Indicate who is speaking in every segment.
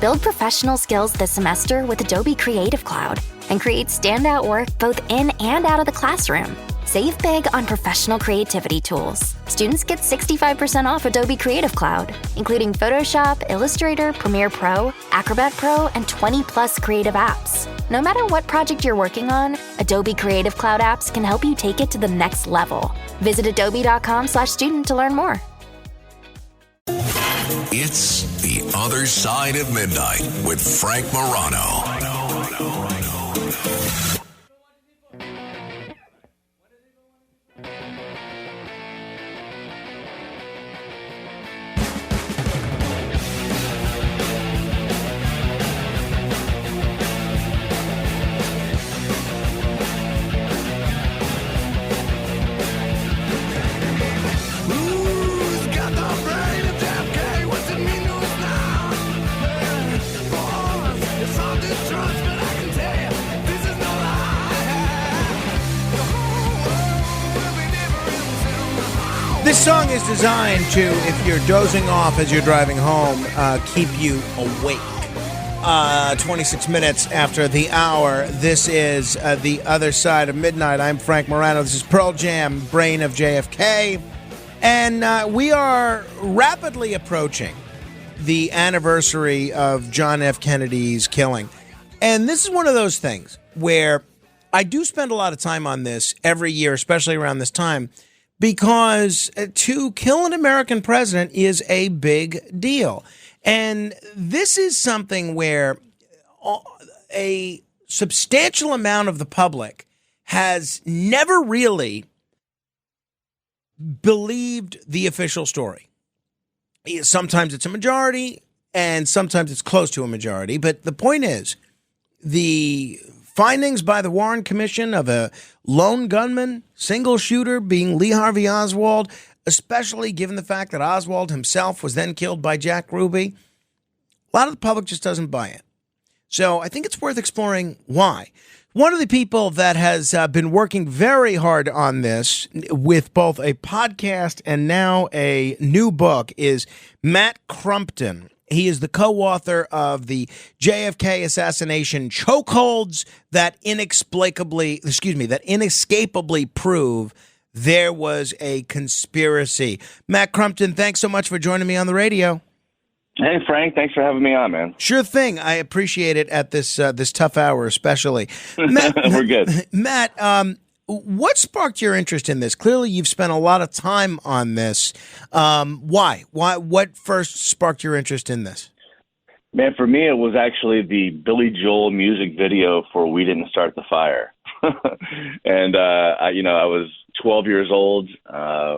Speaker 1: Build professional skills this semester with Adobe Creative Cloud and create standout work both in and out of the classroom. Save big on professional creativity tools. Students get 65% off Adobe Creative Cloud, including Photoshop, Illustrator, Premiere Pro, Acrobat Pro, and 20+ creative apps. No matter what project you're working on, Adobe Creative Cloud apps can help you take it to the next level. Visit adobe.com/student to learn more.
Speaker 2: It's The Other Side of Midnight with Frank Morano.
Speaker 3: This song is designed to, if you're dozing off as you're driving home, keep you awake. 26 minutes after the hour, this is The Other Side of Midnight. I'm Frank Morano. This is Pearl Jam, Brain of JFK. And we are rapidly approaching the anniversary of John F. Kennedy's killing. And this is one of those things where I do spend a lot of time on this every year, especially around this time, because to kill an American president is a big deal. And this is something where a substantial amount of the public has never really believed the official story. Sometimes it's a majority, and sometimes it's close to a majority. But the point is, the findings by the Warren Commission of a lone gunman, single shooter being Lee Harvey Oswald, especially given the fact that Oswald himself was then killed by Jack Ruby, a lot of the public just doesn't buy it. So I think it's worth exploring why. One of the people that has been working very hard on this with both a podcast and now a new book is Matt Crumpton. He is the co-author of the JFK assassination chokeholds that inescapably prove there was a conspiracy. Matt Crumpton, thanks so much for joining me on the radio.
Speaker 4: Hey, Frank. Thanks for having me on, man.
Speaker 3: Sure thing. I appreciate it at this tough hour, especially. Matt,
Speaker 4: We're good.
Speaker 3: Matt, what sparked your interest in this? Clearly, you've spent a lot of time on this. Why? What first sparked your interest in this?
Speaker 4: Man, for me, it was actually the Billy Joel music video for "We Didn't Start the Fire," and I was 12 years old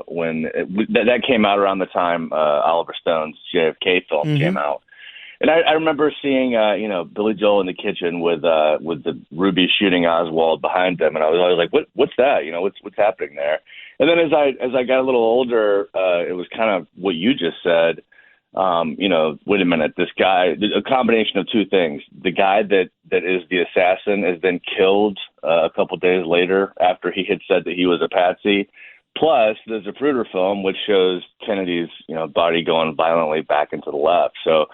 Speaker 4: when that came out around the time Oliver Stone's JFK film came out. And I remember seeing, Billy Joel in the kitchen with the Ruby shooting Oswald behind them, and I was always like, "What's that? What's happening there?" And then as I got a little older, it was kind of what you just said. Wait a minute, this guy, a combination of two things: the guy that is the assassin is then killed a couple days later after he had said that he was a patsy. Plus, there's a Zapruder film which shows Kennedy's body going violently back and to the left. So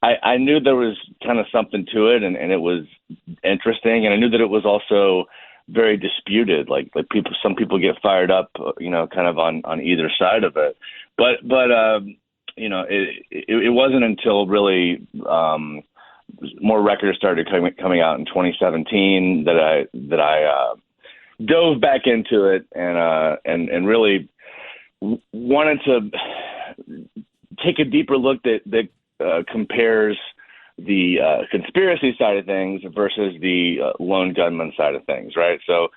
Speaker 4: I knew there was kind of something to it, and it was interesting, and I knew that it was also very disputed. Like some people get fired up, kind of on either side of it. But it wasn't until really more records started coming out in 2017 that I dove back into it and really wanted to take a deeper look that compares the conspiracy side of things versus the lone gunman side of things, right? So,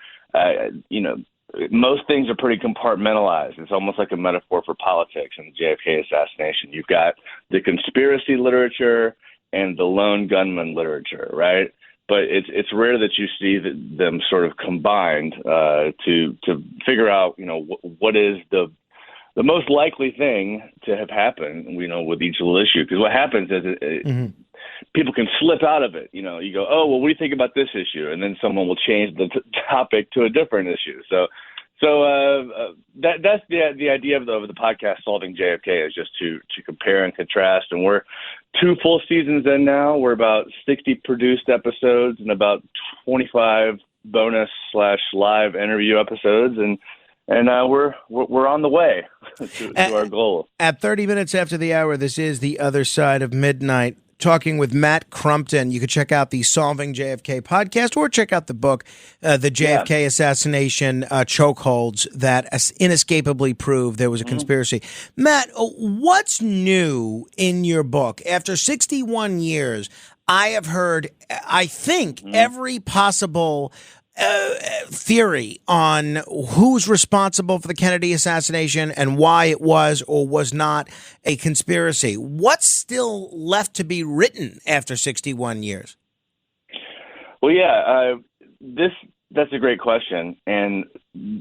Speaker 4: most things are pretty compartmentalized. It's almost like a metaphor for politics in the JFK assassination. You've got the conspiracy literature and the lone gunman literature, right? But it's rare that you see them sort of combined to figure out, what is the most likely thing to have happened, with each little issue. Because what happens is people can slip out of it. You go, oh, well, what do you think about this issue? And then someone will change the topic to a different issue. So So that's the idea of the podcast, Solving JFK, is just to compare and contrast. And we're 2 full seasons in now. We're about 60 produced episodes and about 25 bonus/live interview episodes, and we're on the way to our goal. At
Speaker 3: 30 minutes after the hour, this is The Other Side of Midnight. Talking with Matt Crumpton. You can check out the Solving JFK podcast or check out the book, The JFK Assassination Chokeholds That Inescapably Prove There Was a Conspiracy. Matt, what's new in your book? After 61 years, I have heard, I think, every possible theory on who's responsible for the Kennedy assassination and why it was or was not a conspiracy. What's still left to be written after 61 years?
Speaker 4: Well, that's a great question. And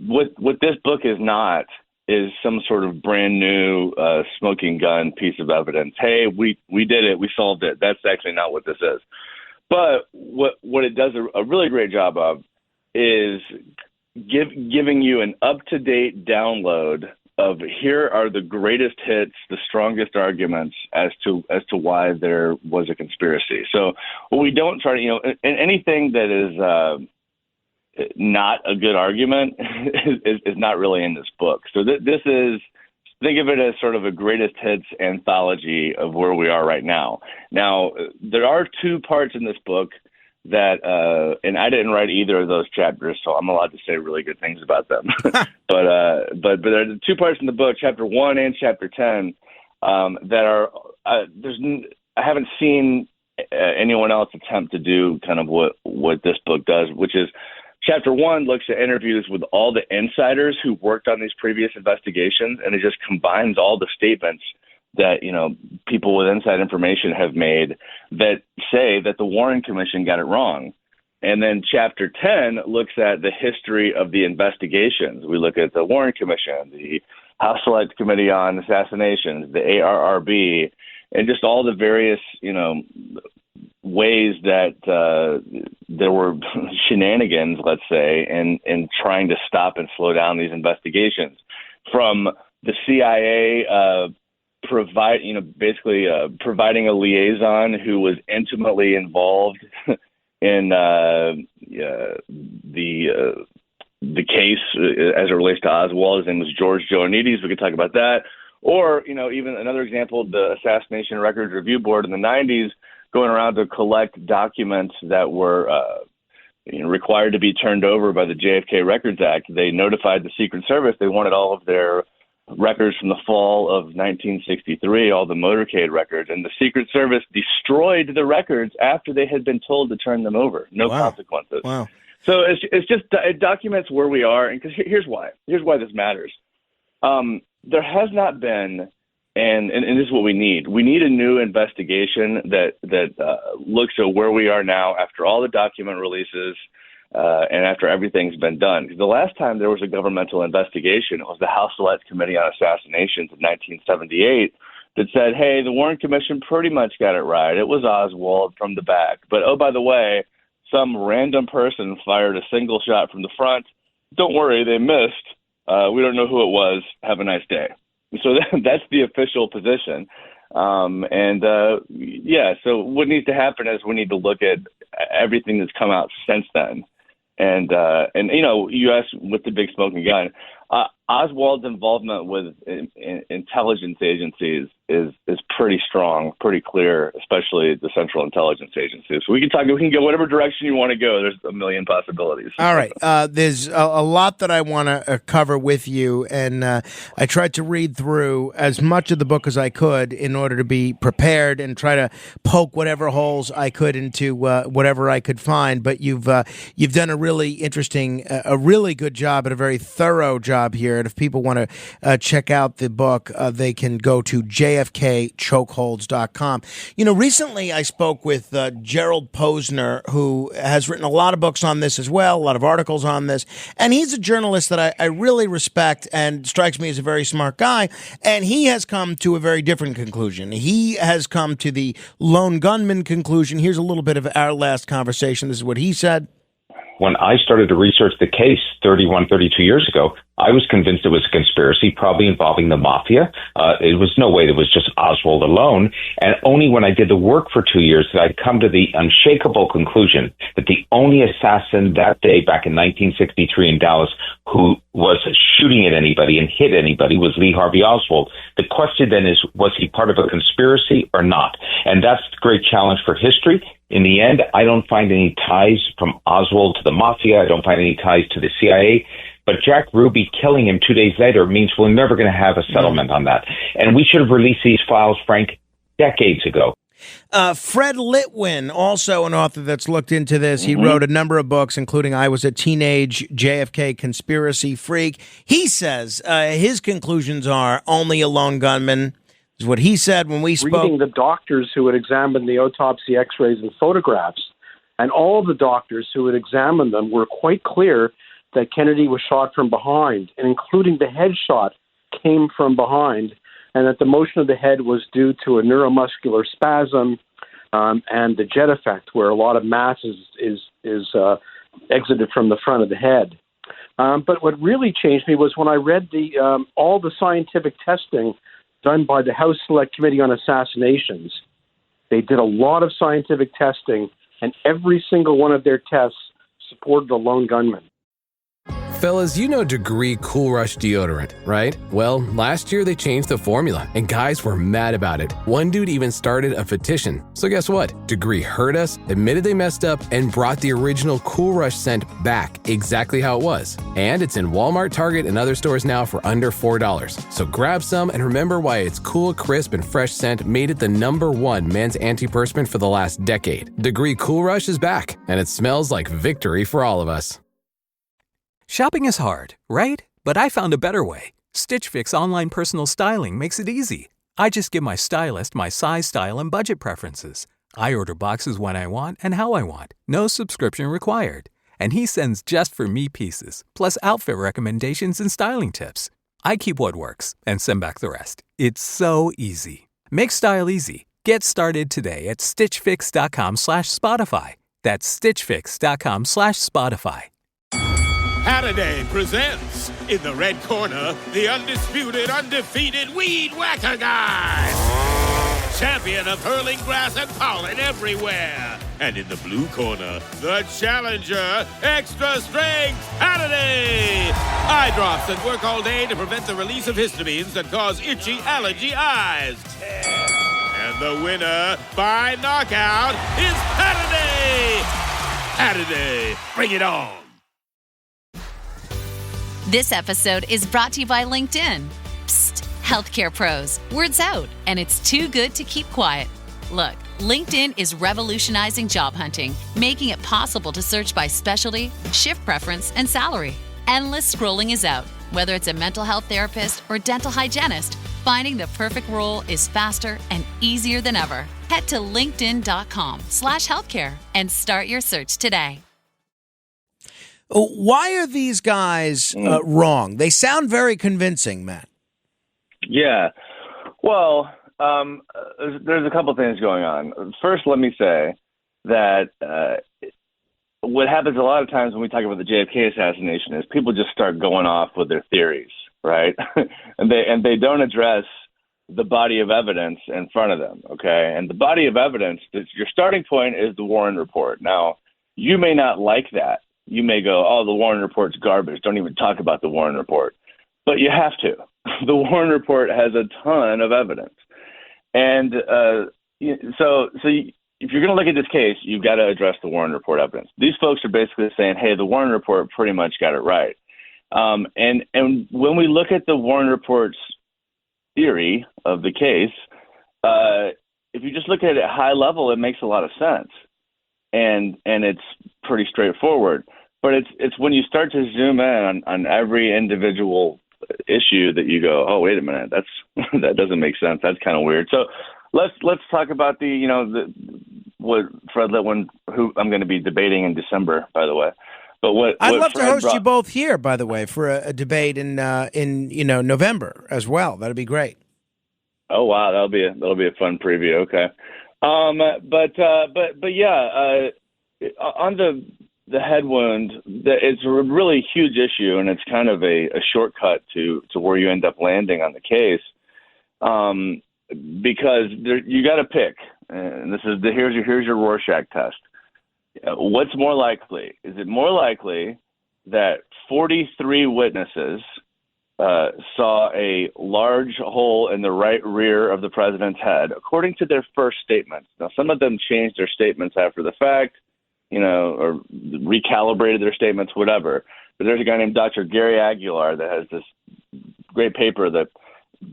Speaker 4: what this book is not is some sort of brand new smoking gun piece of evidence. Hey, we did it. We solved it. That's actually not what this is. But what it does a really great job of is giving you an up-to-date download of here are the greatest hits, the strongest arguments as to why there was a conspiracy. So what we don't try to, anything that is not a good argument is not really in this book. So this is, think of it as sort of a greatest hits anthology of where we are right now. Now, there are 2 parts in this book that, and I didn't write either of those chapters, so I'm allowed to say really good things about them. but there are 2 parts in the book, chapter 1 and chapter 10, that are I haven't seen anyone else attempt to do kind of what this book does, which is chapter 1 looks at interviews with all the insiders who worked on these previous investigations, and it just combines all the statements that, people with inside information have made that say that the Warren Commission got it wrong. And then chapter 10 looks at the history of the investigations. We look at the Warren Commission, the House Select Committee on Assassinations, the ARRB, and just all the various, ways that there were shenanigans, let's say, in trying to stop and slow down these investigations. From the CIA providing a liaison who was intimately involved in the case as it relates to Oswald. His name was George Joannides. We could talk about that. Or, even another example, the Assassination Records Review Board in the 90s going around to collect documents that were required to be turned over by the JFK Records Act. They notified the Secret Service they wanted all of their records from the fall of 1963, all the motorcade records, and the Secret Service destroyed the records after they had been told to turn them over. No consequences.
Speaker 3: Wow.
Speaker 4: So it documents where we are, and because here's why this matters. There has not been, and this is what we need. We need a new investigation that looks at where we are now after all the document releases. And after everything's been done. Because the last time there was a governmental investigation, it was the House Select Committee on Assassinations in 1978 that said, hey, the Warren Commission pretty much got it right. It was Oswald from the back. But, oh, by the way, some random person fired a single shot from the front. Don't worry, they missed. We don't know who it was. Have a nice day. So that's the official position. So what needs to happen is we need to look at everything that's come out since then. And you asked with the big smoking gun, Oswald's involvement with intelligence agencies is pretty strong, pretty clear, especially the Central Intelligence Agency. So we can go whatever direction you want to go. There's a million possibilities.
Speaker 3: All right. There's a lot that I want to cover with you, and I tried to read through as much of the book as I could in order to be prepared and try to poke whatever holes I could into whatever I could find. But you've done a really interesting, a really good job and a very thorough job here. And if people want to check out the book, they can go to jfkchokeholds.com. Recently I spoke with Gerald Posner, who has written a lot of books on this as well, a lot of articles on this. And he's a journalist that I really respect and strikes me as a very smart guy. And he has come to a very different conclusion. He has come to the lone gunman conclusion. Here's a little bit of our last conversation. This is what he said.
Speaker 5: when I started to research the case 32 years ago, I was convinced it was a conspiracy, probably involving the mafia. It was no way it was just Oswald alone. And only when I did the work for 2 years did I come to the unshakable conclusion that the only assassin that day back in 1963 in Dallas who was shooting at anybody and hit anybody was Lee Harvey Oswald. The question then is, was he part of a conspiracy or not? And that's the great challenge for history. In the end, I don't find any ties from Oswald to the mafia. I don't find any ties to the CIA. But Jack Ruby killing him 2 days later means we're never going to have a settlement on that. And we should have released these files, Frank, decades ago.
Speaker 3: Fred Litwin, also an author that's looked into this. He wrote a number of books, including I Was a Teenage JFK Conspiracy Freak. He says his conclusions are only a lone gunman. Is what he said when we spoke.
Speaker 6: Reading the doctors who had examined the autopsy x-rays and photographs, and all the doctors who had examined them were quite clear that Kennedy was shot from behind, and including the headshot came from behind, and that the motion of the head was due to a neuromuscular spasm and the jet effect, where a lot of mass is exited from the front of the head. But what really changed me was when I read all the scientific testing done by the House Select Committee on Assassinations. They did a lot of scientific testing, and every single one of their tests supported a lone gunman.
Speaker 7: Fellas, you know Degree Cool Rush deodorant, right? Well, last year they changed the formula, and guys were mad about it. One dude even started a petition. So guess what? Degree heard us, admitted they messed up, and brought the original Cool Rush scent back exactly how it was. And it's in Walmart, Target, and other stores now for under $4. So grab some and remember why its cool, crisp, and fresh scent made it the #1 men's antiperspirant for the last decade. Degree Cool Rush is back, and it smells like victory for all of us.
Speaker 8: Shopping is hard, right? But I found a better way. Stitch Fix online personal styling makes it easy. I just give my stylist my size, style, and budget preferences. I order boxes when I want and how I want. No subscription required. And he sends just for me pieces, plus outfit recommendations and styling tips. I keep what works and send back the rest. It's so easy. Make style easy. Get started today at stitchfix.com/Spotify. That's stitchfix.com/Spotify.
Speaker 9: Halliday presents, in the red corner, the undisputed, undefeated Weed Whacker Guy. Champion of hurling grass and pollen everywhere. And in the blue corner, the challenger, extra strength Halliday. Eye drops that work all day to prevent the release of histamines that cause itchy allergy eyes. And the winner by knockout is Halliday. Halliday, bring it on.
Speaker 10: This episode is brought to you by LinkedIn. Psst, healthcare pros, word's out, and it's too good to keep quiet. Look, LinkedIn is revolutionizing job hunting, making it possible to search by specialty, shift preference, and salary. Endless scrolling is out. Whether it's a mental health therapist or dental hygienist, finding the perfect role is faster and easier than ever. Head to linkedin.com/healthcare and start your search today.
Speaker 3: Why are these guys wrong? They sound very convincing, Matt.
Speaker 4: Yeah. Well, there's a couple things going on. First, let me say that what happens a lot of times when we talk about the JFK assassination is people just start going off with their theories, right? and they don't address the body of evidence in front of them, okay? And the body of evidence, your starting point is the Warren Report. Now, you may not like that. You may go, oh, the Warren Report's garbage. Don't even talk about the Warren Report. But you have to. The Warren Report has a ton of evidence. And so if you're going to look at this case, you've got to address the Warren Report evidence. These folks are basically saying, hey, the Warren Report pretty much got it right. And when we look at the Warren Report's theory of the case, if you just look at it at high level, it makes a lot of sense. And it's pretty straightforward. But it's when you start to zoom in on every individual issue that you go, oh, wait a minute, that doesn't make sense. That's kind of weird. So let's talk about what Fred Litwin, who I'm going to be debating in December, by the way. But
Speaker 3: I'd love to host you both here, by the way, for a debate in November as well. That'd be great.
Speaker 4: Oh wow, that'll be a fun preview. Okay. But yeah, on the the head wound, it's a really huge issue, and it's kind of a shortcut to where you end up landing on the case, because you got to pick. And this is here's your Rorschach test. What's more likely? Is it more likely that 43 witnesses saw a large hole in the right rear of the president's head, according to their first statements? Now, some of them changed their statements after the fact, or recalibrated their statements, whatever. But there's a guy named Dr. Gary Aguilar that has this great paper that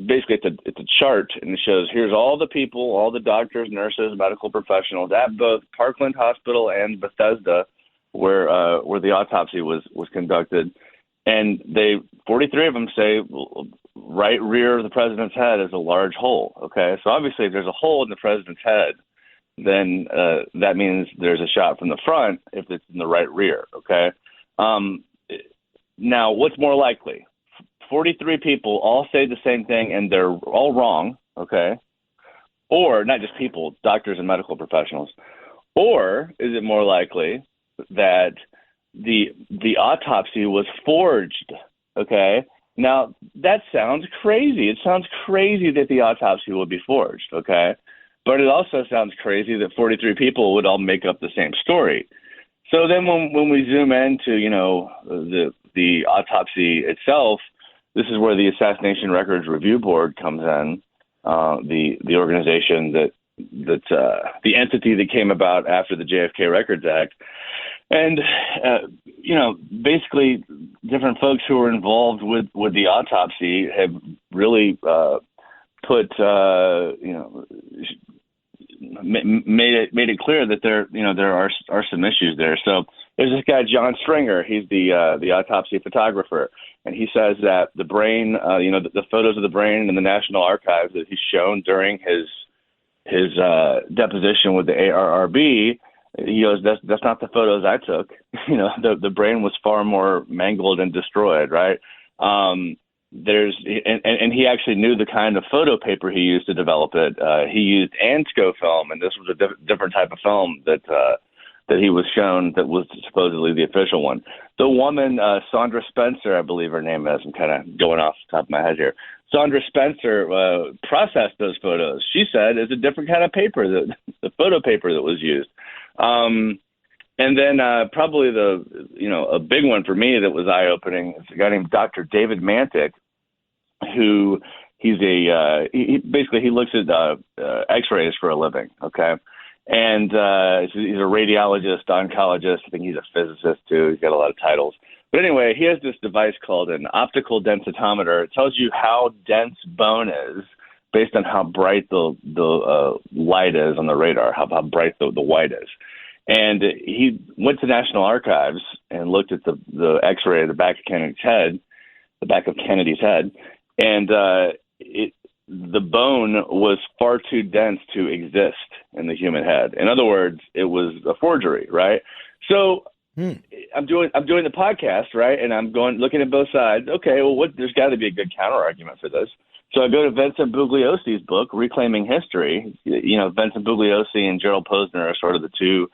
Speaker 4: basically it's a chart, and it shows here's all the people, all the doctors, nurses, medical professionals at both Parkland Hospital and Bethesda, where the autopsy was conducted, and 43 of them say right rear of the president's head is a large hole. Okay, so obviously if there's a hole in the president's head, then that means there's a shot from the front if it's in the right rear. Okay, now what's more likely? 43 people all say the same thing and they're all wrong, okay? Or not just people, doctors and medical professionals. Or is it more likely that the autopsy was forged, okay? Now, that sounds crazy. It sounds crazy that the autopsy would be forged, okay? But it also sounds crazy that 43 people would all make up the same story. So then when we zoom into, the autopsy itself, this is where the Assassination Records Review Board comes in, the organization that the entity that came about after the JFK Records Act. And, basically different folks who were involved with the autopsy have really made it clear that there are some issues there. So there's this guy, John Stringer. He's the autopsy photographer. And he says that the brain, the photos of the brain in the National Archives that he's shown during his deposition with the ARRB, he goes, that's not the photos I took. The brain was far more mangled and destroyed, right? And he actually knew the kind of photo paper he used to develop it. He used Ansco film, and this was a different type of film that he was shown that was supposedly the official one. The woman, Sandra Spencer, I believe her name is. I'm kind of going off the top of my head here. Sandra Spencer processed those photos. She said it's a different kind of paper, the photo paper that was used. And then probably a big one for me that was eye-opening is a guy named Dr. David Mantic, who he looks at X-rays for a living, okay? And he's a radiologist, oncologist. I think he's a physicist, too. He's got a lot of titles. But anyway, he has this device called an optical densitometer. It tells you how dense bone is based on how bright the light is on the radar, how bright the white is. And he went to National Archives and looked at the X-ray of the back of Kennedy's head, and the bone was far too dense to exist in the human head. In other words, it was a forgery, right? So I'm doing the podcast, right? And I'm looking at both sides. Okay, well, there's got to be a good counter argument for this. So I go to Vincent Bugliosi's book, Reclaiming History. Vincent Bugliosi and Gerald Posner are sort of the two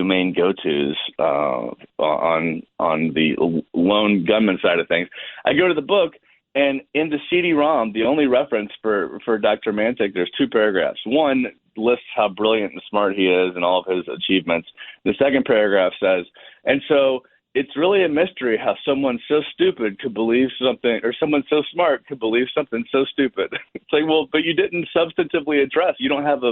Speaker 4: main go-tos on the lone gunman side of things. I go to the book, and in the CD-ROM, the only reference for Dr. Mantic, there's two paragraphs. One lists how brilliant and smart he is and all of his achievements. The second paragraph says, and so it's really a mystery how someone so stupid could believe something, or someone so smart could believe something so stupid. It's like, well, but you didn't substantively address. You don't have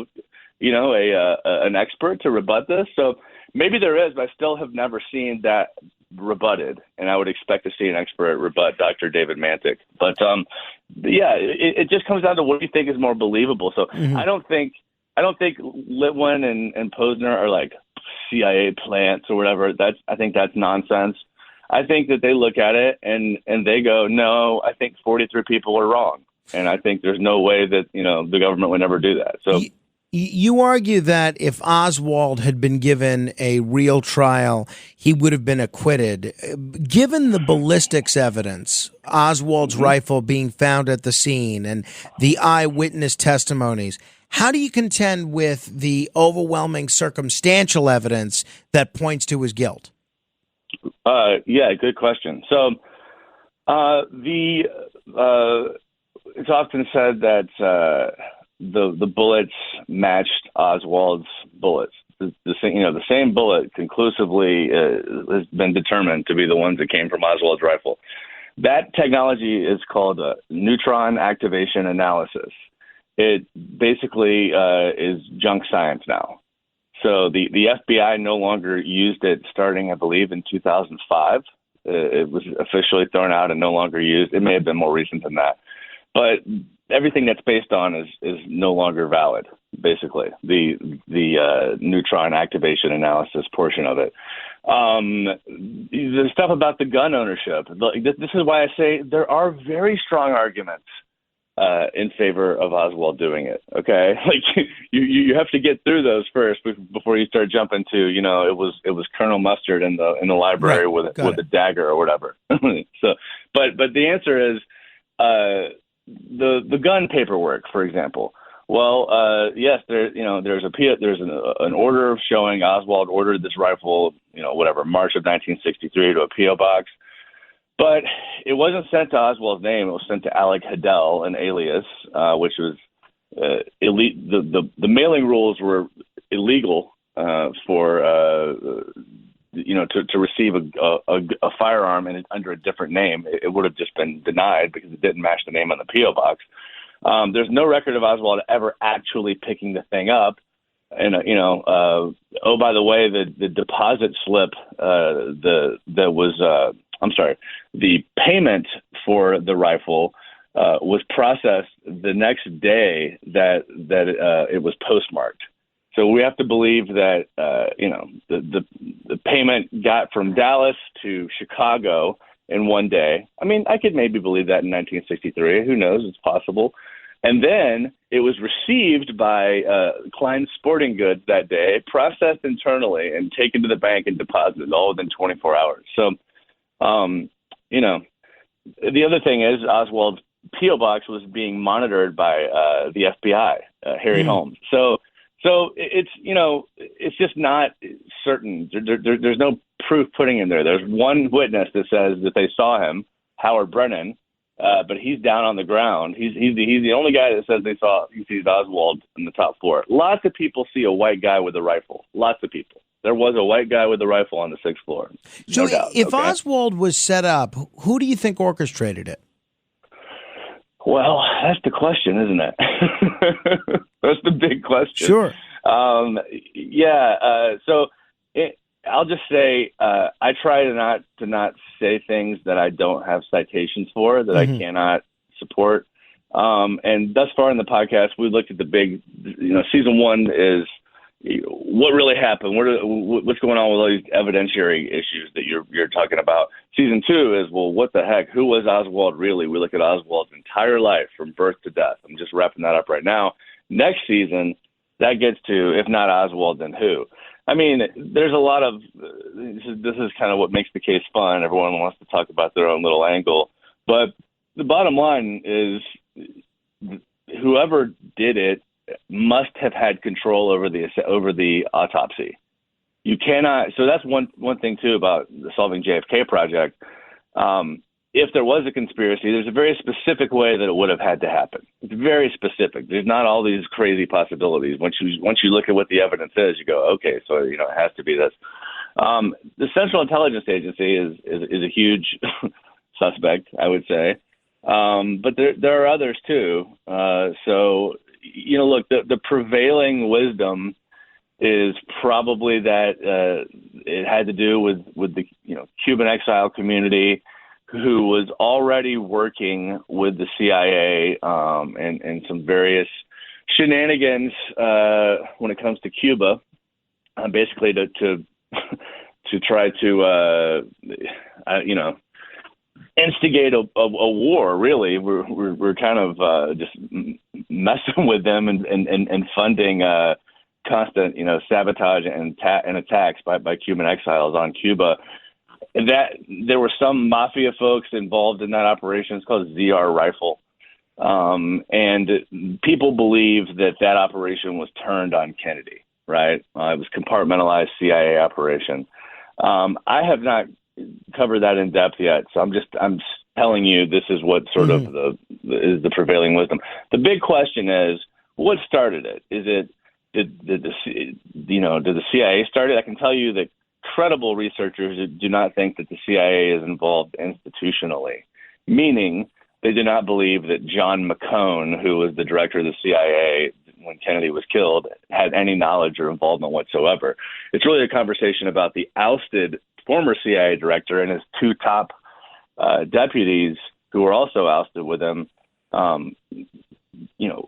Speaker 4: an expert to rebut this. So maybe there is, but I still have never seen that rebutted, and I would expect to see an expert rebut Dr. David Mantic. But it just comes down to what you think is more believable. So I don't think Litwin and Posner are like CIA plants or whatever. I think that's nonsense. I think that they look at it and they go, no, I think 43 people are wrong, and I think there's no way that the government would never do that. So.
Speaker 3: You argue that if Oswald had been given a real trial, he would have been acquitted. Given the ballistics evidence, Oswald's rifle being found at the scene, and the eyewitness testimonies, How do you contend with the overwhelming circumstantial evidence that points to his guilt?
Speaker 4: Yeah, good question. So it's often said that the bullets matched Oswald's bullets. The same bullet conclusively has been determined to be the ones that came from Oswald's rifle. That technology is called neutron activation analysis. It basically is junk science now. So the FBI no longer used it starting, I believe, in 2005. It was officially thrown out and no longer used. It may have been more recent than that. But everything that's based on is no longer valid, basically, the neutron activation analysis portion of it. The stuff about the gun ownership, this is why I say there are very strong arguments in favor of Oswald doing it. Okay, like you have to get through those first before you start jumping to it was Colonel Mustard in the library with a dagger or whatever. So, but the answer is the gun paperwork, for example. Well, yes, there's an order showing Oswald ordered this rifle, March of 1963 to a P.O. box. But it wasn't sent to Oswald's name. It was sent to Alec Hadell, an alias, which was elite. The mailing rules were illegal for to receive a firearm under a different name. It would have just been denied because it didn't match the name on the P.O. box. There's no record of Oswald ever actually picking the thing up. And by the way, the deposit slip the payment for the rifle was processed the next day that it was postmarked. So we have to believe that the payment got from Dallas to Chicago in one day. I mean, I could maybe believe that in 1963. Who knows? It's possible. And then it was received by Klein's Sporting Goods that day, processed internally, and taken to the bank and deposited all within 24 hours. So, the other thing is Oswald's P.O. box was being monitored by the FBI, Harry Holmes. So it's just not certain. There's no proof putting him there. There's one witness that says that they saw him, Howard Brennan, but he's down on the ground. He's the only guy that says he sees Oswald on the top floor. Lots of people see a white guy with a rifle. Lots of people. There was a white guy with a rifle on the 6th floor.
Speaker 3: So
Speaker 4: no doubt,
Speaker 3: if Oswald was set up, who do you think orchestrated it?
Speaker 4: Well, that's the question, isn't it? That's the big question.
Speaker 3: Sure.
Speaker 4: I'll just say I try to not say things that I don't have citations for, that I cannot support. And thus far in the podcast, we looked at the big, season one is what really happened. What's going on with all these evidentiary issues that you're talking about? Season two is, well, what the heck? Who was Oswald really? We look at Oswald's entire life from birth to death. I'm just wrapping that up right now. Next season, that gets to, if not Oswald, then who? I mean, there's a lot of this is kind of what makes the case fun. Everyone wants to talk about their own little angle. But the bottom line is whoever did it must have had control over the autopsy. You cannot. So that's one thing too about the Solving JFK project. If there was a conspiracy, there's a very specific way that it would have had to happen. It's very specific. There's not all these crazy possibilities. Once you look at what the evidence is, you go, okay, so it has to be this. The Central Intelligence Agency is a huge suspect, I would say, but there are others too. Look, the prevailing wisdom is probably that it had to do with the Cuban exile community, who was already working with the CIA and some various shenanigans when it comes to Cuba, basically to try to instigate a war. Really, we're kind of just messing with them and funding constant sabotage and attacks by Cuban exiles on Cuba. That there were some mafia folks involved in that operation. It's called ZR Rifle. And people believe that operation was turned on Kennedy, right? It was compartmentalized CIA operation. I have not covered that in depth yet, so I'm telling you this is what sort of is the prevailing wisdom. The big question is, what started it? Did the CIA start it? I can tell you that credible researchers do not think that the CIA is involved institutionally, meaning they do not believe that John McCone, who was the director of the CIA when Kennedy was killed, had any knowledge or involvement whatsoever. It's really a conversation about the ousted former CIA director and his two top deputies who were also ousted with him,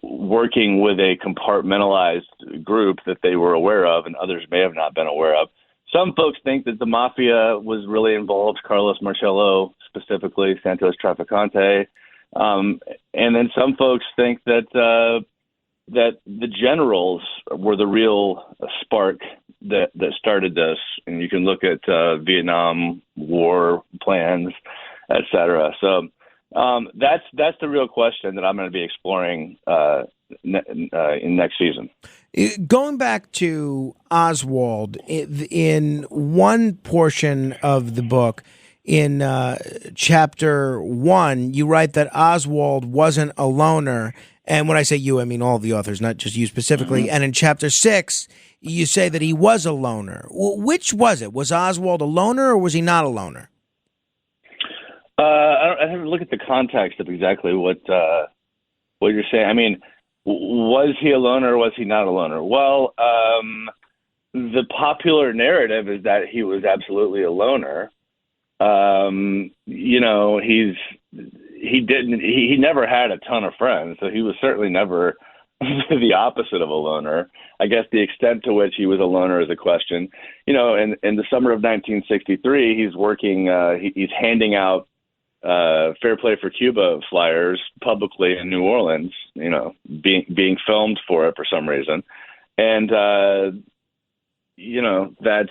Speaker 4: working with a compartmentalized group that they were aware of and others may have not been aware of. Some folks think that the mafia was really involved, Carlos Marcello specifically, Santos Trafficante. And then some folks think that the generals were the real spark that started this. And you can look at Vietnam War plans, et cetera. So that's the real question that I'm going to be exploring in next season.
Speaker 3: Going back to Oswald, in one portion of the book, in chapter 1, you write that Oswald wasn't a loner. And when I say you, I mean all the authors, not just you specifically. Mm-hmm. And in chapter 6, you say that he was a loner. Which was it? Was Oswald a loner or was he not a loner?
Speaker 4: I have to look at the context of exactly what you're saying. I mean, was he a loner or was he not a loner? Well, the popular narrative is that he was absolutely a loner. He never had a ton of friends, so he was certainly never the opposite of a loner. I guess the extent to which he was a loner is a question. In the summer of 1963, he's working, he's handing out Fair Play for Cuba flyers publicly in New Orleans, being filmed for it for some reason. And, that's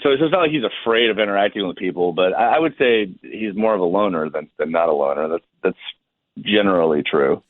Speaker 4: so it's not like he's afraid of interacting with people, but I would say he's more of a loner than not a loner. That's generally true.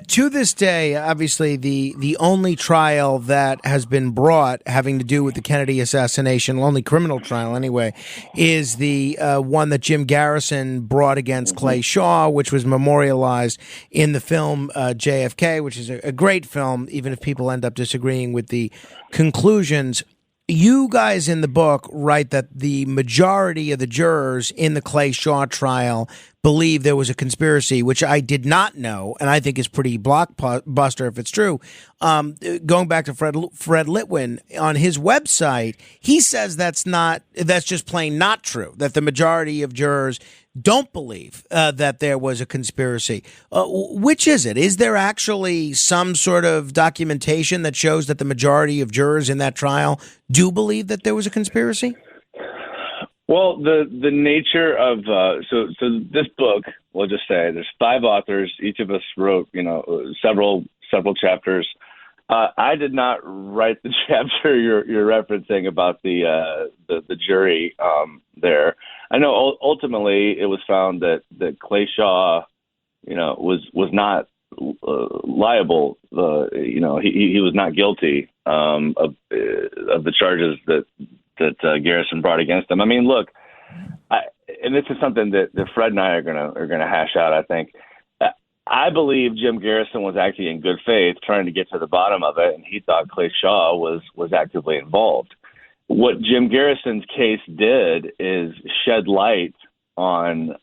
Speaker 3: To this day, obviously, the only trial that has been brought having to do with the Kennedy assassination, only criminal trial anyway, is the one that Jim Garrison brought against Clay Shaw, which was memorialized in the film JFK, which is a great film, even if people end up disagreeing with the conclusions. You guys in the book write that the majority of the jurors in the Clay Shaw trial believe there was a conspiracy, which I did not know, and I think is pretty blockbuster if it's true. Going back to Fred Litwin, on his website, he says that's just plain not true, that the majority of jurors don't believe that there was a conspiracy. Which is it? Is there actually some sort of documentation that shows that the majority of jurors in that trial do believe that there was a conspiracy?
Speaker 4: Well, the nature of so this book, we'll just say there's 5 authors. Each of us wrote, several chapters. I did not write the chapter you're referencing about the jury there. I know ultimately it was found that Clay Shaw, was not liable. He was not guilty of the charges that Garrison brought against him. I mean, look, and this is something that Fred and I are gonna hash out. I think. I believe Jim Garrison was acting in good faith, trying to get to the bottom of it, and he thought Clay Shaw was actively involved. What Jim Garrison's case did is shed light on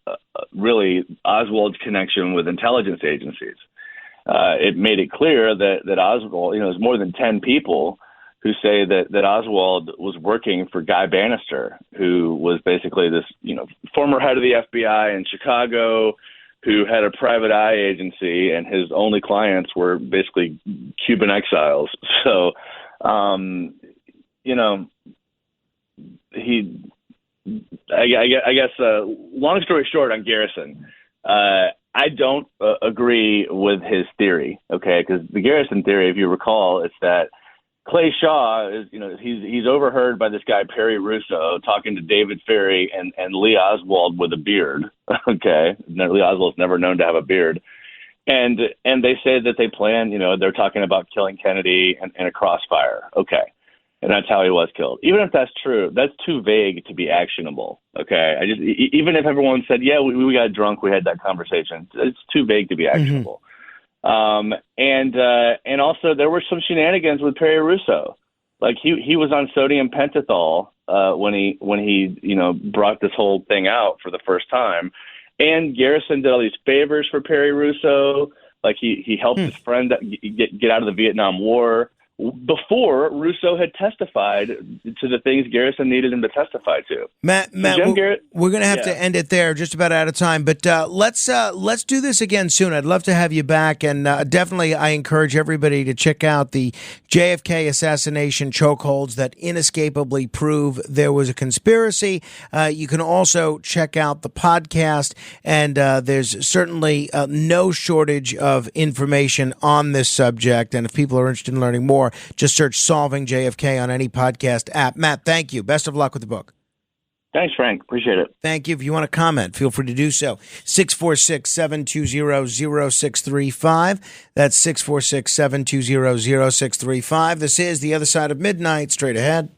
Speaker 4: really Oswald's connection with intelligence agencies. It made it clear that Oswald, there's more than 10 people who say that Oswald was working for Guy Bannister, who was basically this, former head of the FBI in Chicago, who had a private eye agency, and his only clients were basically Cuban exiles. So, I guess, long story short on Garrison, I don't agree with his theory, okay? Because the Garrison theory, if you recall, is that Clay Shaw is, he's overheard by this guy, Perry Russo, talking to David Ferry and Lee Oswald with a beard, okay? Lee Oswald's never known to have a beard. And they say that they plan, they're talking about killing Kennedy in a crossfire. Okay. And that's how he was killed. Even if that's true, that's too vague to be actionable. Okay. Even if everyone said, yeah, we got drunk, we had that conversation, it's too vague to be actionable. And also there were some shenanigans with Perry Russo. Like he was on sodium pentothal when he brought this whole thing out for the first time. And Garrison did all these favors for Perry Russo. Like he helped his friend get out of the Vietnam War before Russo had testified to the things Garrison needed him to testify to.
Speaker 3: Matt, we're going to have to end it there, just about out of time. But let's do this again soon. I'd love to have you back, and definitely I encourage everybody to check out the JFK assassination chokeholds that inescapably prove there was a conspiracy. You can also check out the podcast, and there's certainly no shortage of information on this subject. And if people are interested in learning more, just search Solving JFK on any podcast app. Matt, thank you. Best of luck with the book.
Speaker 4: Thanks, Frank. Appreciate it.
Speaker 3: Thank you. If you want to comment, feel free to do so. 646-720-0635. That's 646-720-0635. This is The Other Side of Midnight. Straight ahead.